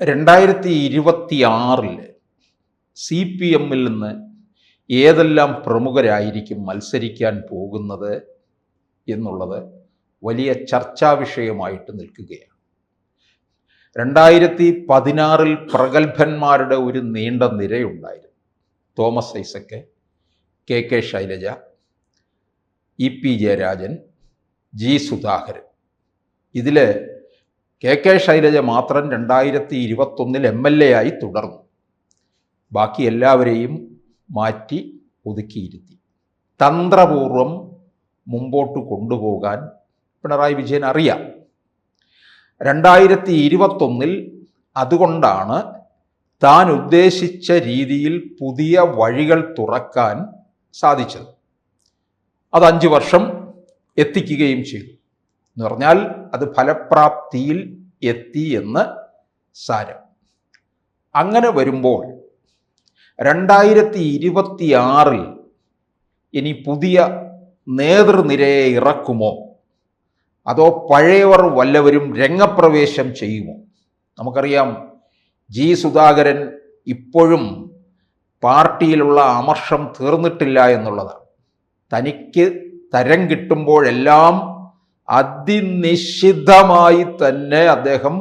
2026 CPM നിന്ന് ഏതെല്ലാം പ്രമുഖരായിരിക്കും മത്സരിക്കാൻ പോകുന്നത് എന്നുള്ളത് വലിയ ചർച്ചാ വിഷയമായിട്ട് നിൽക്കുകയാണ്. 2016 പ്രഗത്ഭന്മാരുടെ ഒരു നീണ്ട നിരയുണ്ടായിരുന്നു. Thomas Isaac, K Shailaja, EP Jayarajan, G Sudhakaran. ഇതിൽ കെ ശൈലജ മാത്രം 2021 MLA ആയി തുടർന്നു. ബാക്കി എല്ലാവരെയും മാറ്റി ഒതുക്കിയിരുത്തി. തന്ത്രപൂർവം മുമ്പോട്ട് കൊണ്ടുപോകാൻ പിണറായി വിജയൻ അറിയാം. 2021 അതുകൊണ്ടാണ് താൻ ഉദ്ദേശിച്ച രീതിയിൽ പുതിയ വഴികൾ തുറക്കാൻ സാധിച്ചത്. അത് 5 വർഷം എത്തിക്കുകയും ചെയ്തു. എന്ന് പറഞ്ഞാൽ അത് ഫലപ്രാപ്തിയിൽ എത്തി എന്ന് സാരം. അങ്ങനെ വരുമ്പോൾ 2026 ഇനി പുതിയ നേതൃനിരയെ ഇറക്കുമോ അതോ പഴയവർ വല്ലവരും രംഗപ്രവേശം ചെയ്യുമോ? നമുക്കറിയാം, G സുധാകരൻ ഇപ്പോഴും പാർട്ടിയിലുള്ള അമർഷം തീർന്നിട്ടില്ല എന്നുള്ളതാണ്. തനിക്ക് തരം കിട്ടുമ്പോഴെല്ലാം അതിനിശ്ചിതമായി തന്നെ അദ്ദേഹം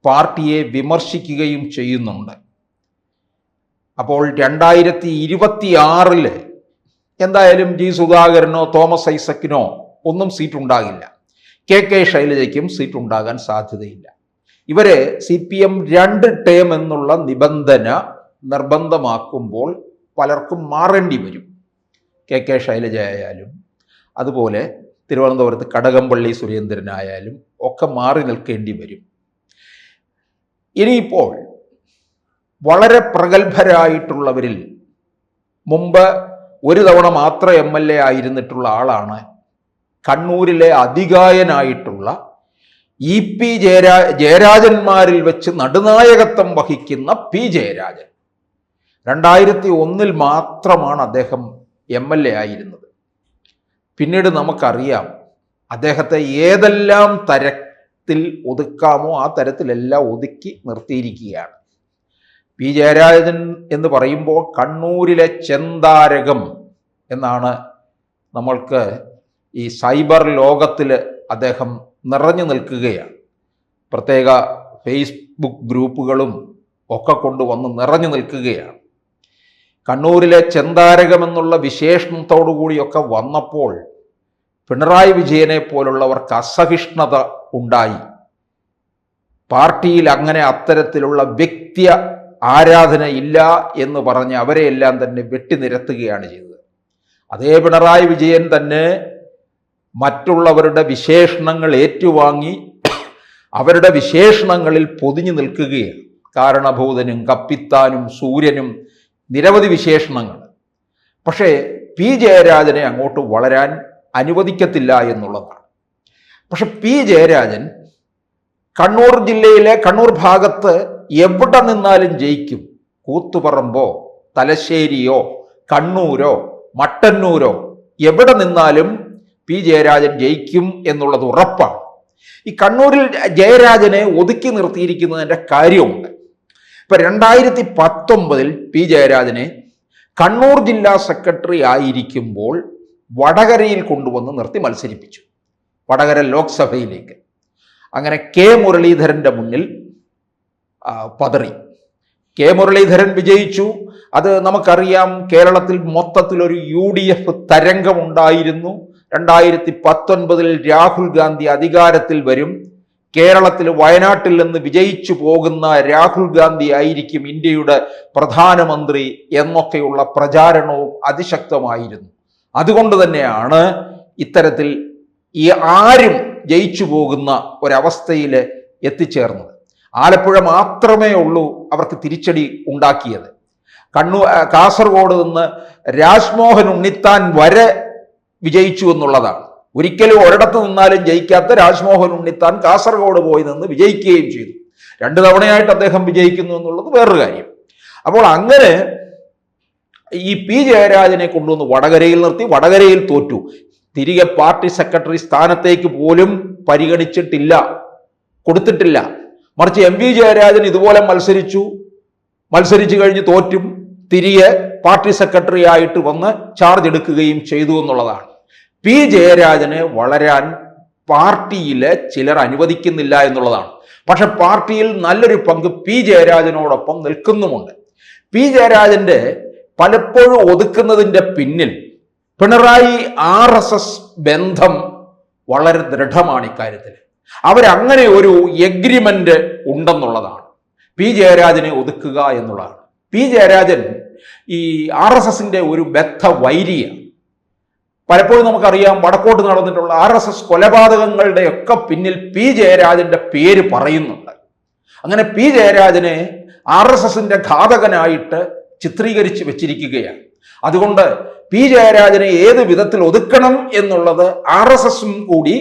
പാർട്ടിയെ വിമർശിക്കുകയും ചെയ്യുന്നുണ്ട്. അപ്പോൾ 2026 എന്തായാലും G സുധാകരനോ തോമസ് ഐസക്കിനോ ഒന്നും സീറ്റുണ്ടാകില്ല. കെ ശൈലജയ്ക്കും സീറ്റുണ്ടാകാൻ സാധ്യതയില്ല. ഇവരെ CPM 2 ടേം എന്നുള്ള നിബന്ധന നിർബന്ധമാക്കുമ്പോൾ പലർക്കും മാറേണ്ടി വരും. കെ ശൈലജ ആയാലും അതുപോലെ തിരുവനന്തപുരത്ത് കടകംപള്ളി സുരേന്ദ്രനായാലും ഒക്കെ മാറി നിൽക്കേണ്ടി വരും. ഇനിയിപ്പോൾ വളരെ പ്രഗത്ഭരായിട്ടുള്ളവരിൽ മുമ്പ് ഒരു തവണ മാത്രം MLA ആയിരുന്നിട്ടുള്ള ആളാണ് കണ്ണൂരിലെ അതികായനായിട്ടുള്ള EP ജയരാജന്മാരിൽ വെച്ച് നടുനായകത്വം വഹിക്കുന്ന P ജയരാജൻ. 2001 മാത്രമാണ് അദ്ദേഹം MLA ആയിരുന്നത്. പിന്നീട് നമുക്കറിയാം, അദ്ദേഹത്തെ ഏതെല്ലാം തരത്തിൽ ഒതുക്കാമോ ആ തരത്തിലെല്ലാം ഒതുക്കി നിർത്തിയിരിക്കുകയാണ്. P ജയരാജൻ എന്ന് പറയുമ്പോൾ കണ്ണൂരിലെ ചെന്താരകം എന്നാണ് നമ്മൾക്ക് ഈ സൈബർ ലോകത്തിൽ അദ്ദേഹം നിറഞ്ഞു നിൽക്കുകയാണ്. പ്രത്യേക ഫേസ്ബുക്ക് ഗ്രൂപ്പുകളും ഒക്കെ കൊണ്ടുവന്ന് നിറഞ്ഞു നിൽക്കുകയാണ്. കണ്ണൂരിലെ ചെന്താരകം എന്നുള്ള വിശേഷണത്തോടു കൂടിയൊക്കെ വന്നപ്പോൾ പിണറായി വിജയനെ പോലുള്ളവർക്ക് അസഹിഷ്ണുത ഉണ്ടായി. പാർട്ടിയിൽ അങ്ങനെ അത്തരത്തിലുള്ള വ്യക്തി ആരാധന ഇല്ല എന്ന് പറഞ്ഞ് അവരെയെല്ലാം തന്നെ വെട്ടിനിരത്തുകയാണ് ചെയ്തത്. അതേ പിണറായി വിജയൻ തന്നെ മറ്റുള്ളവരുടെ വിശേഷണങ്ങൾ ഏറ്റുവാങ്ങി അവരുടെ വിശേഷണങ്ങളിൽ പൊതിഞ്ഞു നിൽക്കുകയാണ്. കാരണഭൂതനും കപ്പിത്താനും സൂര്യനും നിരവധി വിശേഷണങ്ങൾ. പക്ഷേ P ജയരാജനെ അങ്ങോട്ട് വളരാൻ അനുവദിക്കത്തില്ല എന്നുള്ളതാണ്. പക്ഷെ P ജയരാജൻ കണ്ണൂർ ജില്ലയിലെ കണ്ണൂർ ഭാഗത്ത് എവിടെ നിന്നാലും ജയിക്കും. കൂത്തുപറമ്പോ തലശ്ശേരിയോ കണ്ണൂരോ മട്ടന്നൂരോ എവിടെ നിന്നാലും P ജയരാജൻ ജയിക്കും എന്നുള്ളത് ഉറപ്പാണ്. ഈ കണ്ണൂരിൽ ജയരാജനെ ഒതുക്കി നിർത്തിയിരിക്കുന്നതിൻ്റെ കാര്യമുണ്ട്. ഇപ്പൊ 2019 P ജയരാജനെ കണ്ണൂർ ജില്ലാ സെക്രട്ടറി ആയിരിക്കുമ്പോൾ വടകരയിൽ കൊണ്ടുവന്ന് നിർത്തി മത്സരിപ്പിച്ചു, വടകര ലോക്സഭയിലേക്ക്. അങ്ങനെ കെ മുരളീധരൻ്റെ മുന്നിൽ പതറി. കെ മുരളീധരൻ വിജയിച്ചു. അത് നമുക്കറിയാം, കേരളത്തിൽ മൊത്തത്തിലൊരു UDF തരംഗമുണ്ടായിരുന്നു. 2019 രാഹുൽ ഗാന്ധി അധികാരത്തിൽ വരും, കേരളത്തിൽ വയനാട്ടിൽ നിന്ന് വിജയിച്ചു പോകുന്ന രാഹുൽ ഗാന്ധി ആയിരിക്കും ഇന്ത്യയുടെ പ്രധാനമന്ത്രി എന്നൊക്കെയുള്ള പ്രചാരണവും അതിശക്തമായിരുന്നു. അതുകൊണ്ട് തന്നെയാണ് ഇത്തരത്തിൽ ഈ ആരും ജയിച്ചു പോകുന്ന ഒരവസ്ഥയിൽ എത്തിച്ചേർന്നത്. ആലപ്പുഴ മാത്രമേ ഉള്ളൂ അവർക്ക് തിരിച്ചടി ഉണ്ടാക്കിയത്. കാസർഗോഡ് നിന്ന് രാജ്മോഹൻ ഉണ്ണിത്താൻ വരെ വിജയിച്ചു എന്നുള്ളതാണ്. ഒരിക്കലും ഒരിടത്ത് നിന്നാലും ജയിക്കാത്ത രാജ്മോഹൻ ഉണ്ണിത്താൻ കാസർഗോഡ് പോയി നിന്ന് വിജയിക്കുകയും ചെയ്തു. 2 തവണയായിട്ട് അദ്ദേഹം വിജയിക്കുന്നു എന്നുള്ളത് വേറൊരു കാര്യം. അപ്പോൾ അങ്ങനെ ഈ P ജയരാജനെ കൊണ്ടുവന്ന് വടകരയിൽ നിർത്തി. വടകരയിൽ തോറ്റു. തിരികെ പാർട്ടി സെക്രട്ടറി സ്ഥാനത്തേക്ക് പോലും പരിഗണിച്ചിട്ടില്ല, കൊടുത്തിട്ടില്ല. മറിച്ച് എം വി ജയരാജൻ ഇതുപോലെ മത്സരിച്ചു കഴിഞ്ഞ് തോറ്റും തിരികെ പാർട്ടി സെക്രട്ടറി ആയിട്ട് വന്ന് ചാർജ് എടുക്കുകയും ചെയ്തു എന്നുള്ളതാണ്. പി ജയരാജന് വളരാൻ പാർട്ടിയിലെ ചിലർ അനുവദിക്കുന്നില്ല എന്നുള്ളതാണ്. പക്ഷെ പാർട്ടിയിൽ നല്ലൊരു പങ്ക് പി ജയരാജനോടൊപ്പം നിൽക്കുന്നുമുണ്ട്. പി ജയരാജന്റെ പലപ്പോഴും ഒതുക്കുന്നതിൻ്റെ പിന്നിൽ പിണറായി RSS ബന്ധം വളരെ ദൃഢമാണ്. ഇക്കാര്യത്തിൽ അവരങ്ങനെ ഒരു എഗ്രിമെന്റ് ഉണ്ടെന്നുള്ളതാണ് പി ജയരാജനെ ഒതുക്കുക എന്നുള്ളതാണ്. പി ജയരാജൻ ഈ RSSന്റെ ഒരു ബദ്ധ വൈരിയാണ്. പലപ്പോഴും നമുക്കറിയാം വടക്കോട്ട് നടന്നിട്ടുള്ള RSS കൊലപാതകങ്ങളുടെയൊക്കെ പിന്നിൽ പി ജയരാജന്റെ പേര് പറയുന്നുണ്ട്. അങ്ങനെ പി ജയരാജനെ RSSന്റെ ഘാതകനായിട്ട് ചിത്രീകരിച്ച് വെച്ചിരിക്കുകയാണ്. അതുകൊണ്ട് പി ജയരാജനെ ഏത് വിധത്തിൽ ഒതുക്കണം എന്നുള്ളത് RSSും കൂടി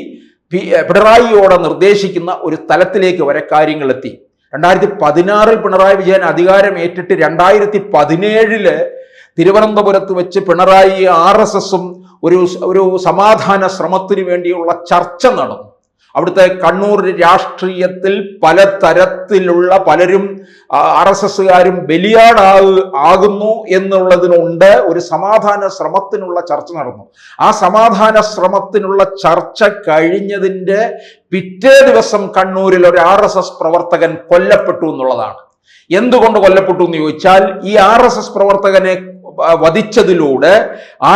പിണറായിയോടെ നിർദ്ദേശിക്കുന്ന ഒരു തലത്തിലേക്ക് വരെ കാര്യങ്ങളെത്തി. 2016 പിണറായി വിജയൻ അധികാരം ഏറ്റിട്ട് 2017 തിരുവനന്തപുരത്ത് വെച്ച് പിണറായി RSSും ഒരു സമാധാന ശ്രമത്തിന് വേണ്ടിയുള്ള ചർച്ച നടന്നു. അവിടുത്തെ കണ്ണൂർ രാഷ്ട്രീയത്തിൽ പലതരത്തിലുള്ള പലരും RSSകാരും ബലിയാടാകുന്നു എന്നുള്ളതിനുണ്ട് ഒരു സമാധാന ശ്രമത്തിനുള്ള ചർച്ച നടന്നു. ആ സമാധാന ശ്രമത്തിനുള്ള ചർച്ച കഴിഞ്ഞതിൻ്റെ പിറ്റേ ദിവസം കണ്ണൂരിൽ ഒരു RSS പ്രവർത്തകൻ കൊല്ലപ്പെട്ടു എന്നുള്ളതാണ്. എന്തുകൊണ്ട് കൊല്ലപ്പെട്ടു എന്ന് ചോദിച്ചാൽ ഈ RSS പ്രവർത്തകനെ വധിച്ചതിലൂടെ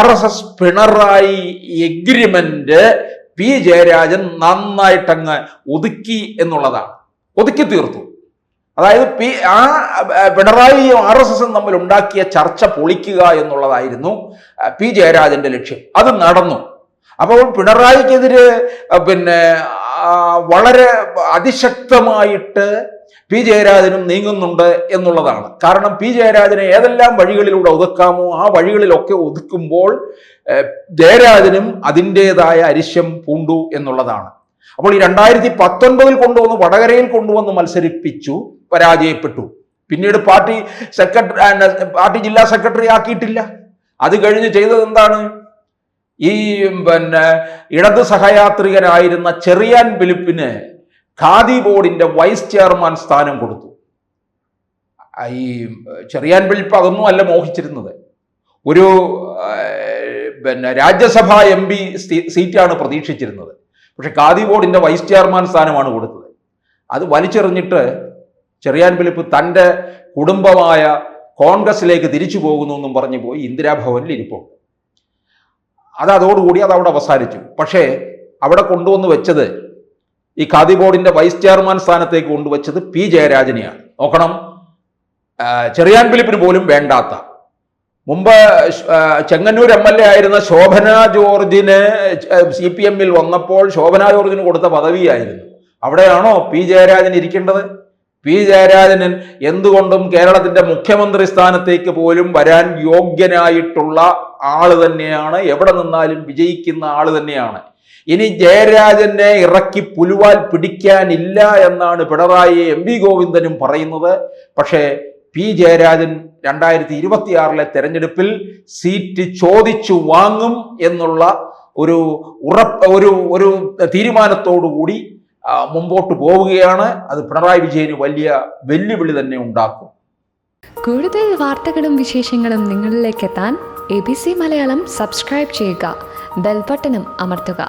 RSS Pinarayi agreement P Jayarajan നന്നായിട്ടങ്ങ് ഒതുക്കി എന്നുള്ളതാണ്. ഒതുക്കി തീർത്തു. അതായത് പിണറായിയും RSSും തമ്മിൽ ഉണ്ടാക്കിയ ചർച്ച പൊളിക്കുക എന്നുള്ളതായിരുന്നു പി ജയരാജന്റെ ലക്ഷ്യം. അത് നടന്നു. അപ്പോൾ പിണറായിക്കെതിരെ വളരെ അതിശക്തമായിട്ട് പി ജയരാജനും നീങ്ങുന്നുണ്ട് എന്നുള്ളതാണ്. കാരണം പി ജയരാജനെ ഏതെല്ലാം വഴികളിലൂടെ ഒതുക്കാമോ ആ വഴികളിലൊക്കെ ഒതുക്കുമ്പോൾ ജയരാജനും അതിൻ്റെതായ അരിശം പൂണ്ടു എന്നുള്ളതാണ്. അപ്പോൾ ഈ 2019 കൊണ്ടുവന്ന് വടകരയിൽ കൊണ്ടുവന്ന് മത്സരിപ്പിച്ചു, പരാജയപ്പെട്ടു. പിന്നീട് പാർട്ടി ജില്ലാ സെക്രട്ടറി ആക്കിയിട്ടില്ല. അത് കഴിഞ്ഞ് ചെയ്തത് എന്താണ്? ഈ ഇടത് സഹയാത്രികനായിരുന്ന ചെറിയാൻ ഫിലിപ്പിന് ഖാദി ബോർഡിന്റെ വൈസ് ചെയർമാൻ സ്ഥാനം കൊടുത്തു. ഈ ചെറിയാൻ ഫിലിപ്പ് അതൊന്നും അല്ല മോഹിച്ചിരുന്നത്. ഒരു രാജ്യസഭാ MP സീറ്റാണ് പ്രതീക്ഷിച്ചിരുന്നത്. പക്ഷെ ഖാദി ബോർഡിന്റെ വൈസ് ചെയർമാൻ സ്ഥാനമാണ് കൊടുത്തത്. അത് വലിച്ചെറിഞ്ഞിട്ട് ചെറിയാൻ ഫിലിപ്പ് തൻ്റെ കുടുംബമായ കോൺഗ്രസിലേക്ക് തിരിച്ചു പോകുന്നു എന്നും പറഞ്ഞു പോയി ഇന്ദിരാഭവനിൽ ഇരിപ്പുണ്ട്. അതോടുകൂടി അതവിടെ അവസാനിച്ചു. പക്ഷേ അവിടെ കൊണ്ടുവന്ന് വെച്ചത് ഈ ഖാദി ബോർഡിന്റെ വൈസ് ചെയർമാൻ സ്ഥാനത്തേക്ക് കൊണ്ടുവച്ചത് പി ജയരാജനെയാണ്. നോക്കണം, ചെറിയാൻ ഫിലിപ്പിന് പോലും വേണ്ടാത്ത, മുമ്പ് ചെങ്ങന്നൂർ MLA ആയിരുന്ന ശോഭന ജോർജിന് CPMൽ വന്നപ്പോൾ ശോഭന ജോർജിന് കൊടുത്ത പദവിയായിരുന്നു. അവിടെയാണോ പി ജയരാജൻ ഇരിക്കേണ്ടത്? പി ജയരാജന് എന്തുകൊണ്ടും കേരളത്തിന്റെ മുഖ്യമന്ത്രി സ്ഥാനത്തേക്ക് പോലും വരാൻ യോഗ്യനായിട്ടുള്ള ആള് തന്നെയാണ്. എവിടെ നിന്നാലും വിജയിക്കുന്ന ആള് തന്നെയാണ്. ഇനി ജയരാജനെ ഇറക്കി പുലുവാൽ പിടിക്കാനില്ല എന്നാണ് പിണറായി MV ഗോവിന്ദനും പറയുന്നത്. പക്ഷേ പി ജയരാജൻ 2026 തെരഞ്ഞെടുപ്പിൽ സീറ്റ് ചോദിച്ചു വാങ്ങും എന്നുള്ള ഒരു തീരുമാനത്തോടുകൂടി മുമ്പോട്ട് പോവുകയാണ്. അത് പിണറായി വിജയന് വലിയ വെല്ലുവിളി തന്നെ ഉണ്ടാക്കും. കൂടുതൽ വാർത്തകളും വിശേഷങ്ങളും നിങ്ങളിലേക്ക് എത്താൻ ABC മലയാളം സബ്സ്ക്രൈബ് ചെയ്യുക, ബെൽ ബട്ടണും അമർത്തുക.